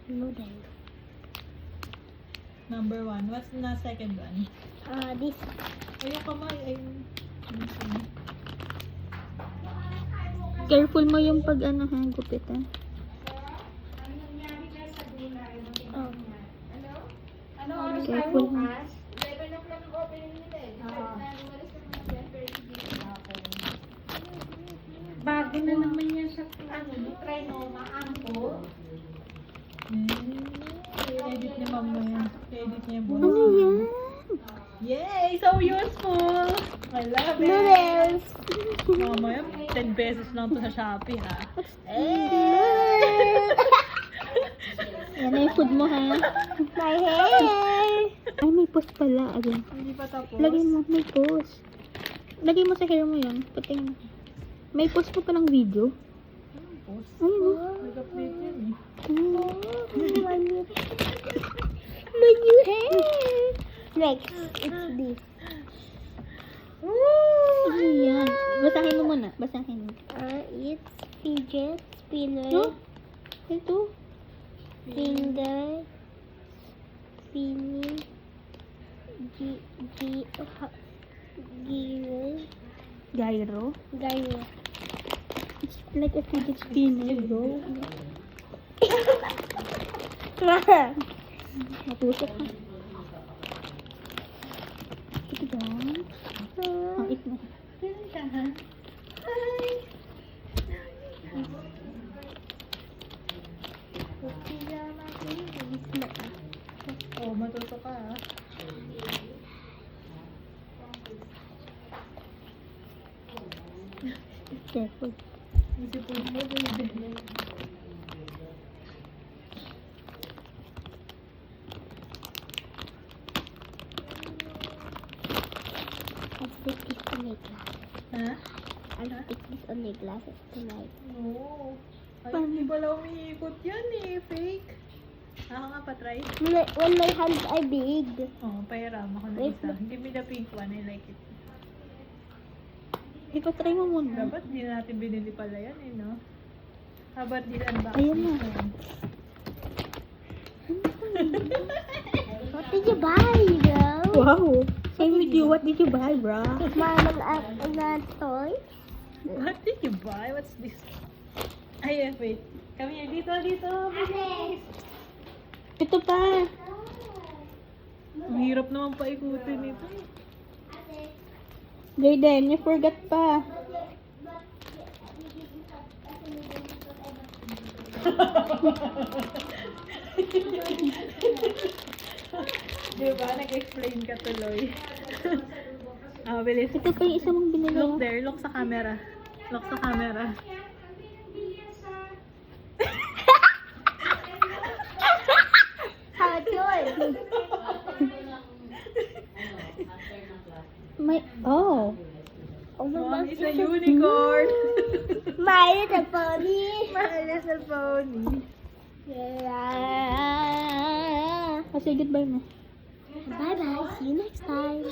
Noodle. Number 1. What's the second one? This. Ayun kamay. Ayun. Careful mo yung pag ano ha, gupit ha. Careful mo. Bago na naman yan sa trinoma, ampo. Edit ni mama yan. Edit niya yung Ano buhay. yan? Yay! So useful! I love it! Noodles! Mamaya, 10 pesos lang to sa Shopee, ha? Yan na yung food mo ha. My hair! Ay, may post pala. Again. Hindi pa tapos. Lagay mo, may post. Lagay mo sa hair mo yun. Puting. May post mo pa ng video. Anong post? Ayun o. Nag-update yan, eh. Like your hair! Next, it's this. Ano yan? Basahin mo muna. Basahin mo. It's fidget spinner. No? Ito. Finger spinning Gyro. gyro. It's like a fidget spinner, bro. Matusok ka. Ito dyan. Ang it mo. Oh, matuto ka, ha? Careful. Isipin mo, baby. I'll stick this on my glasses. Ha? I'll stick this on my glasses tonight. Oo. Ay, hindi pala umiikot yan, eh. Fake. Ako nga pa, try. When my hands are big. Oh, pairam ako na Wait, isa. Give me the pink one. I like it. Ipatry mo muna. Dapat di natin binili pala yan, eh, no? How about this unboxing? Ayun na. What did you buy, girl? Wow. Same with you. What did you buy, bro? Mama, toy? What did you buy? What's this? Ay, wait. Come here. Dito. Bilis. Ito pa. Ang hirap naman paikutin ito. Jaden, you forgot pa. Diba? Nag-explain ka tuloy. Bilis. Ito pa yung isa mong binili. Look there. Look sa camera. Look sa camera. How yours? May, oh. Oh, Mom is a unicorn. My little pony. My little pony. Yeah. Say goodbye na. Bye bye. See you next time.